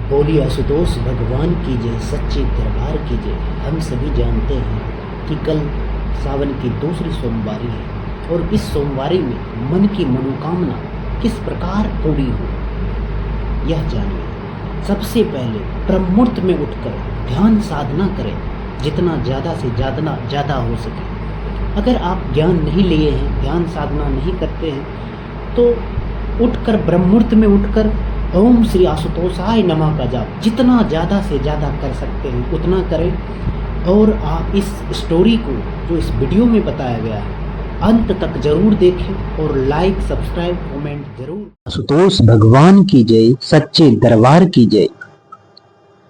बोली आशुतोष भगवान की जय, सच्चे दरबार की जय। हम सभी जानते हैं कि कल सावन की दूसरी सोमवारी है और इस सोमवारी में मन की मनोकामना किस प्रकार पूरी हो यह जानिए। सबसे पहले ब्रह्मुहूर्त में उठकर ध्यान साधना करें, जितना ज़्यादा से ज़्यादा हो सके। अगर आप ज्ञान नहीं लिए हैं, ध्यान साधना नहीं करते हैं, तो उठकर ब्रह्मुहूर्त में उठकर ओम श्री आशुतोषाय नमः का जाप जितना ज़्यादा से ज़्यादा कर सकते हैं उतना करें। और आप इस स्टोरी को जो इस वीडियो में बताया गया है अंत तक जरूर देखें और लाइक सब्सक्राइब कमेंट जरूर। आशुतोष भगवान की जय, सच्चे दरबार की जय।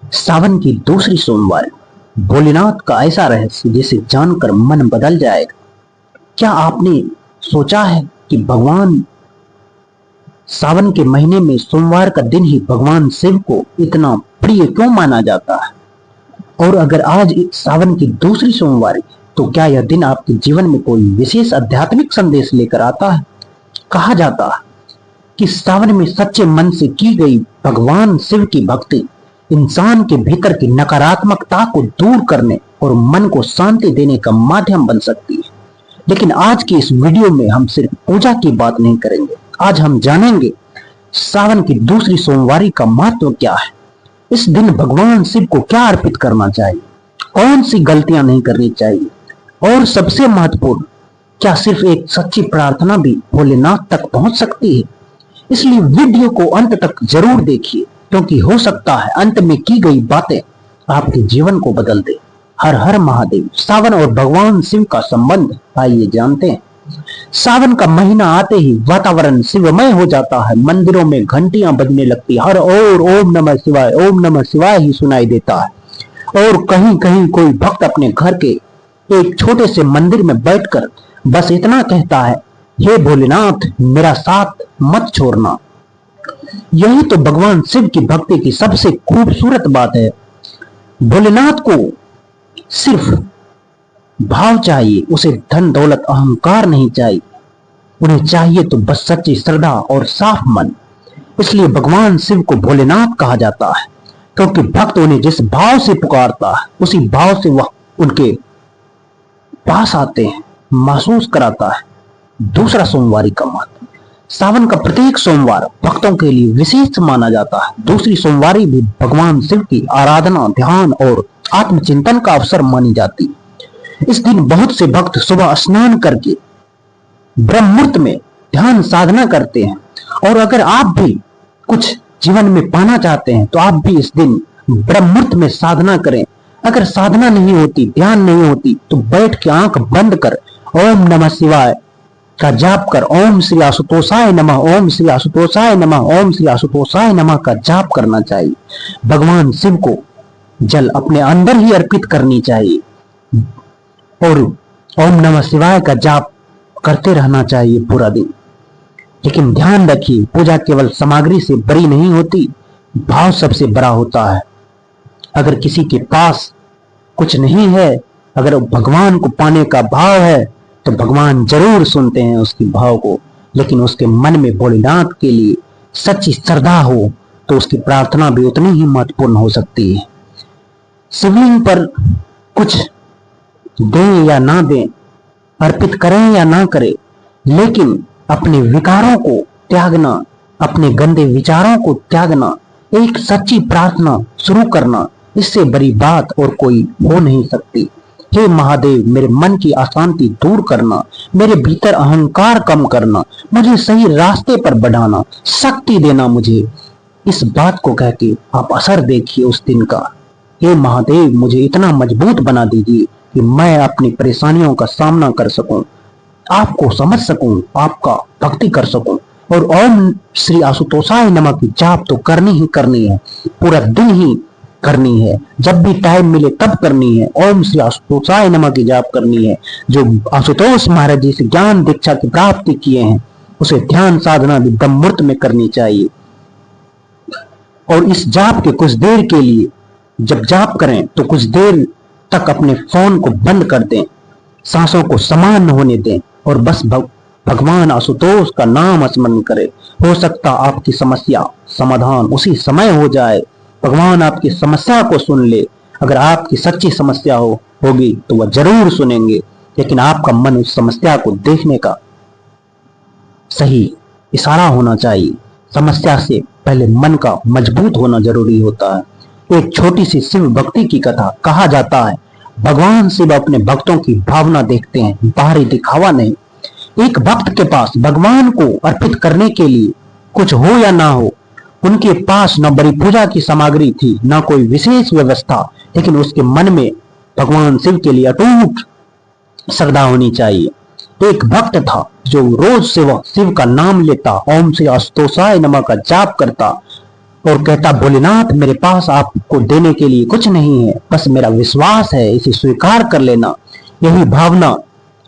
सावन की दूसरी सोमवार, भोलेनाथ का ऐसा रहस्य जिसे जानकर मन बदल जाएगा। क्या आपने सोचा है कि भगवान सावन के महीने में सोमवार का दिन ही भगवान शिव को इतना प्रिय क्यों माना जाता है? और अगर आज सावन की दूसरी सोमवार है, तो क्या यह दिन आपके जीवन में कोई विशेष आध्यात्मिक संदेश लेकर आता है? कहा जाता है कि सावन में सच्चे मन से की गई भगवान शिव की भक्ति इंसान के भीतर की नकारात्मकता को दूर करने और मन को शांति देने का माध्यम बन सकती है। लेकिन आज की इस वीडियो में हम सिर्फ पूजा की बात नहीं करेंगे। आज हम जानेंगे सावन की दूसरी सोमवारी का महत्व क्या है, इस दिन भगवान शिव को क्या अर्पित करना चाहिए, कौन सी गलतियां नहीं करनी चाहिए, और सबसे महत्वपूर्ण, क्या सिर्फ एक सच्ची प्रार्थना भी भोलेनाथ तक पहुंच सकती है? इसलिए वीडियो को अंत तक जरूर देखिए, क्योंकि हो सकता है अंत में की गई बातें आपके जीवन को बदल दे। हर हर महादेव। सावन और भगवान शिव का संबंध आइए जानते हैं। सावन का महीना आते ही वातावरण शिवमय हो जाता है। मंदिरों में घंटियां बजने लगती, हर ओर ओम नमः शिवाय ही सुनाई देता है। और कहीं कहीं कोई भक्त अपने घर के एक छोटे से मंदिर में बैठकर बस इतना कहता है, हे भोलेनाथ मेरा साथ मत छोड़ना। यही तो भगवान शिव की भक्ति की सबसे खूबसूरत बात है। भोलेनाथ को सिर्फ भाव चाहिए, उसे धन दौलत अहंकार नहीं चाहिए। उन्हें चाहिए तो बस सच्ची श्रद्धा और साफ मन। इसलिए भगवान शिव को भोलेनाथ कहा जाता है, क्योंकि भक्त उन्हें जिस भाव से पुकारता है उसी भाव से वह उनके पास आते हैं, महसूस कराता है। दूसरा सोमवारी का महत्व। सावन का प्रत्येक सोमवार भक्तों के लिए विशेष माना जाता है। दूसरी सोमवारी भी भगवान शिव की आराधना, ध्यान और आत्मचिंतन का अवसर मानी जाती है। इस दिन बहुत से भक्त सुबह स्नान करके ब्रह्मुहूर्त में ध्यान साधना करते हैं। और अगर आप भी कुछ जीवन में पाना चाहते हैं तो आप भी इस दिन ब्रह्मुहूर्त में साधना करें। अगर साधना नहीं होती, ध्यान नहीं होती, तो बैठ के आंख बंद कर ओम नमः शिवाय का जाप कर, ओम श्री आशुतोषाय नमः, ओम श्री आशुतोषाय नमः, ओम श्री आशुतोषाय नमः का जाप करना चाहिए। भगवान शिव को जल अपने अंदर ही अर्पित करनी चाहिए और ओम नमः शिवाय का जाप करते रहना चाहिए पूरा दिन। लेकिन ध्यान रखिए, पूजा केवल सामग्री से बड़ी नहीं होती, भाव सबसे बड़ा होता है। अगर किसी के पास कुछ नहीं है, अगर भगवान को पाने का भाव है, तो भगवान जरूर सुनते हैं उसके भाव को। लेकिन उसके मन में भोलेनाथ के लिए सच्ची श्रद्धा हो तो उसकी प्रार्थना भी उतनी ही महत्वपूर्ण हो सकती है। शिवलिंग पर कुछ दें या ना दें, अर्पित करें या ना करें, लेकिन अपने विकारों को त्यागना, अपने गंदे विचारों को त्यागना, एक सच्ची प्रार्थना शुरू करना, इससे बड़ी बात और कोई हो नहीं सकती। हे महादेव मेरे मन की अशांति दूर करना, मेरे भीतर अहंकार कम करना, मुझे सही रास्ते पर बढ़ाना, शक्ति देना मुझे। इस बात को कह के आप असर देखिए उस दिन का। हे महादेव मुझे इतना मजबूत बना दीजिए कि मैं अपनी परेशानियों का सामना कर सकूं, आपको समझ सकूं, आपका भक्ति कर सकूं। और ओम श्री आशुतोषाय नमः की जाप तो करनी ही करनी है, पूरा दिन ही करनी है, जब भी टाइम मिले तब करनी है। ओम श्री आशुतोषाय नमः की जाप करनी है। जो आशुतोष महाराज जी से ज्ञान दीक्षा की प्राप्ति किए हैं उसे ध्यान साधना भी ब्रह्मुहूर्त में करनी चाहिए। और इस जाप के कुछ देर के लिए जब जाप करें तो कुछ देर तक अपने फोन को बंद कर दें, सांसों को समान होने दें और बस भगवान आशुतोष का नाम स्मरण करें। हो सकता आपकी समस्या समाधान उसी समय हो जाए। भगवान आपकी समस्या को सुन ले। अगर आपकी सच्ची समस्या होगी तो वह जरूर सुनेंगे, लेकिन आपका मन उस समस्या को देखने का सही इशारा होना चाहिए। समस्या से पहले मन का मजबूत होना जरूरी होता है। एक छोटी सी शिव भक्ति की कथा। कहा जाता है भगवान शिव अपने भक्तों की भावना देखते हैं, बाहरी दिखावा नहीं। एक भक्त के पास भगवान को अर्पित करने के लिए कुछ हो या ना हो, उनके पास न बड़ी पूजा की सामग्री थी, न कोई विशेष व्यवस्था, लेकिन उसके मन में भगवान शिव के लिए अटूट श्रद्धा होनी चाहिए। एक भक्त था जो रोज शिव का नाम लेता, ओम श्री आशुतोषाय नमः का जाप करता और कहता, भोलेनाथ मेरे पास आपको देने के लिए कुछ नहीं है, बस मेरा विश्वास है, इसे स्वीकार कर लेना। यही भावना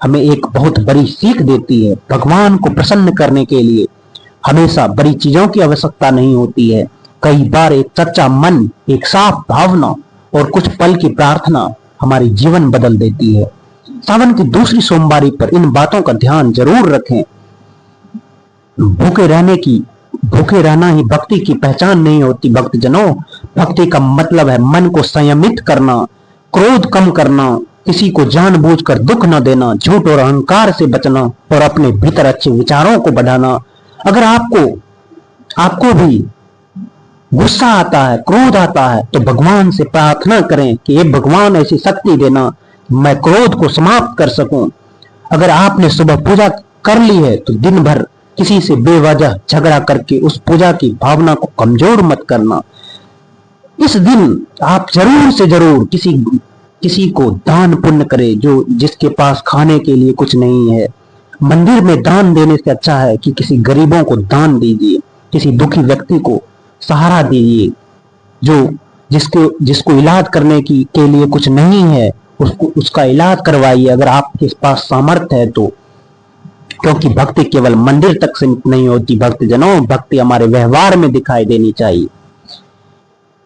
हमें एक बहुत बड़ी सीख देती है। भगवान को प्रसन्न करने के लिए हमेशा बड़ी चीजों की आवश्यकता नहीं होती है। कई बार एक सच्चा मन, एक साफ भावना और कुछ पल की प्रार्थना हमारी जीवन बदल देती है। सावन की दूसरी सोमवारी पर इन बातों का ध्यान जरूर रखें। भूखे रहना ही भक्ति की पहचान नहीं होती भक्तजनों। भक्ति का मतलब है मन को संयमित करना, क्रोध कम करना, किसी को जानबूझकर दुख न देना, झूठ और अहंकार से बचना और अपने भीतर अच्छे विचारों को बढ़ाना। अगर आपको भी गुस्सा आता है, क्रोध आता है, तो भगवान से प्रार्थना करें कि ये भगवान ऐसी शक्ति देना मैं क्रोध को समाप्त कर सकूं। अगर आपने सुबह पूजा कर ली है तो दिन भर किसी से बेवजह झगड़ा करके उस पूजा की भावना को कमजोर मत करना। इस दिन आप जरूर से जरूर किसी को दान पुण्य करें जिसके पास खाने के लिए कुछ नहीं है। मंदिर में दान देने से अच्छा है कि किसी गरीबों को दान दीजिए, किसी दुखी व्यक्ति को सहारा दीजिए, जिसको इलाज करने के लिए कुछ नहीं है उसका इलाज करवाइए अगर आपके पास सामर्थ्य है तो। क्योंकि भक्ति केवल मंदिर तक सीमित नहीं होती भक्तजनों, भक्ति हमारे व्यवहार में दिखाई देनी चाहिए।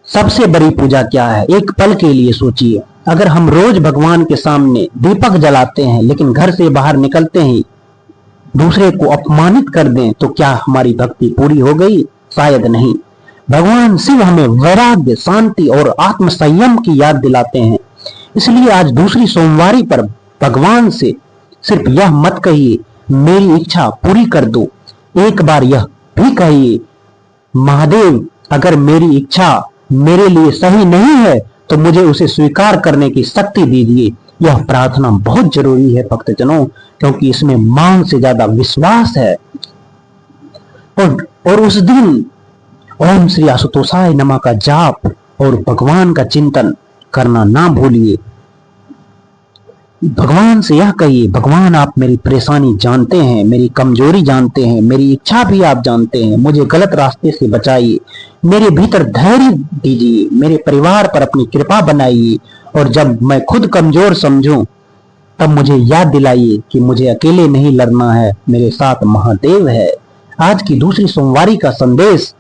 सबसे बड़ी पूजा क्या है, एक पल के लिए सोचिए। अगर हम रोज भगवान के सामने दीपक जलाते हैं लेकिन घर से बाहर निकलते ही दूसरे को अपमानित कर दें तो क्या हमारी भक्ति पूरी हो गई? शायद नहीं। भगवान शिव हमें वैराग्य, शांति और आत्म संयम की याद दिलाते हैं। इसलिए आज दूसरी सोमवारी पर भगवान से सिर्फ यह मत कहिए मेरी इच्छा पूरी कर दो, एक बार यह भी कहिए महादेव अगर मेरी इच्छा मेरे लिए सही नहीं है तो मुझे उसे स्वीकार करने की शक्ति दीजिए। यह प्रार्थना बहुत जरूरी है भक्तजनों, क्योंकि इसमें मांग से ज्यादा विश्वास है। और उस दिन ओम श्री आशुतोषाय नमः का जाप और भगवान का चिंतन करना ना भूलिए। भगवान से यह कहिए भगवान आप मेरी परेशानी जानते हैं, मेरी कमजोरी जानते हैं, मेरी इच्छा भी आप जानते हैं, मुझे गलत रास्ते से बचाइए, मेरे भीतर धैर्य दीजिए, मेरे परिवार पर अपनी कृपा बनाइए और जब मैं खुद कमजोर समझूं तब मुझे याद दिलाइए कि मुझे अकेले नहीं लड़ना है, मेरे साथ महादेव है। आज की दूसरी सोमवारी का संदेश,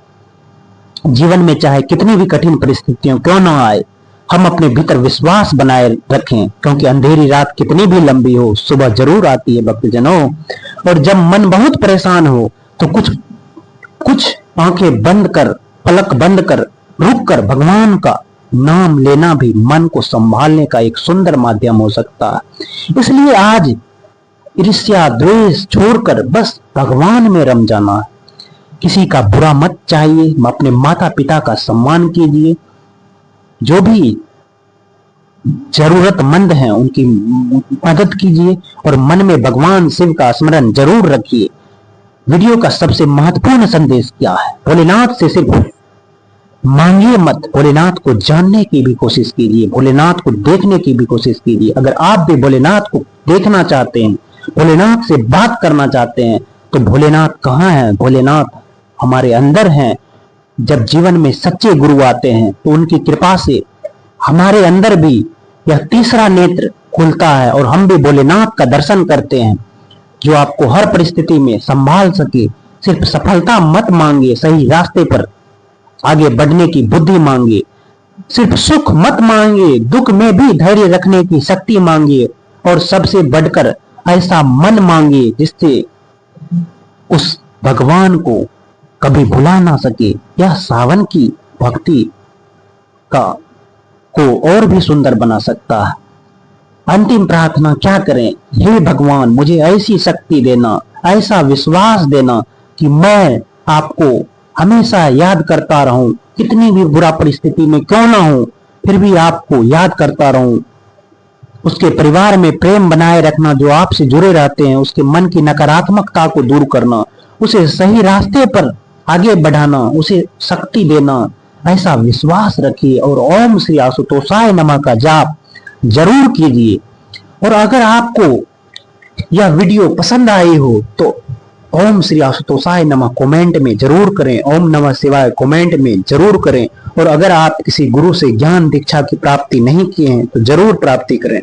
जीवन में चाहे कितनी भी कठिन परिस्थितियां क्यों न आए, हम अपने भीतर विश्वास बनाए रखें, क्योंकि अंधेरी रात कितनी भी लंबी हो सुबह जरूर आती है भक्तजनों। और जब मन बहुत परेशान हो तो कुछ आंखें बंद कर, पलक बंद कर, रुक कर भगवान का नाम लेना भी मन को संभालने का एक सुंदर माध्यम हो सकता है। इसलिए आज ईर्ष्या द्वेष छोड़कर बस भगवान में रम जाना है। किसी का बुरा मत चाहिए, अपने माता पिता का सम्मान कीजिए, जो भी जरूरतमंद हैं उनकी मदद कीजिए और मन में भगवान शिव का स्मरण जरूर रखिए। वीडियो का सबसे महत्वपूर्ण संदेश क्या है? भोलेनाथ से सिर्फ मांगिए मत, भोलेनाथ को जानने की भी कोशिश कीजिए, भोलेनाथ को देखने की भी कोशिश कीजिए। अगर आप भी भोलेनाथ को देखना चाहते हैं, भोलेनाथ से बात करना चाहते हैं, तो भोलेनाथ कहाँ है? भोलेनाथ हमारे अंदर हैं। जब जीवन में सच्चे गुरु आते हैं तो उनकी कृपा से हमारे अंदर भी यह तीसरा नेत्र खुलता है और हम भी भोलेनाथ का दर्शन करते हैं, जो आपको हर परिस्थिति में संभाल सके। सिर्फ सफलता मत मांगे, सही रास्ते पर आगे बढ़ने की बुद्धि मांगे। सिर्फ सुख मत मांगे, दुख में भी धैर्य रखने की शक्ति मांगे। और सबसे बढ़कर ऐसा मन मांगे जिससे उस भगवान को कभी भुला ना सके। यह सावन की भक्ति का को और भी सुंदर बना सकता है। अंतिम प्रार्थना क्या करें? हे भगवान, मुझे ऐसी शक्ति देना, ऐसा विश्वास देना कि मैं आपको हमेशा याद करता रहूं, कितनी भी बुरा परिस्थिति में क्यों ना हो, फिर भी आपको याद करता रहूं। उसके परिवार में प्रेम बनाए रखना, जो आपसे जुड़े रहते हैं, उसके मन की नकारात्मकता को दूर करना, उसे सही रास्ते पर आगे बढ़ाना, उसे शक्ति देना, ऐसा विश्वास रखिए और ओम श्री आशुतोषाय नमः का जाप जरूर कीजिए। और अगर आपको यह वीडियो पसंद आई हो तो ओम श्री आशुतोषाय नमः कमेंट में जरूर करें, ओम नमः शिवाय कमेंट में जरूर करें। और अगर आप किसी गुरु से ज्ञान दीक्षा की प्राप्ति नहीं किए हैं तो जरूर प्राप्ति करें।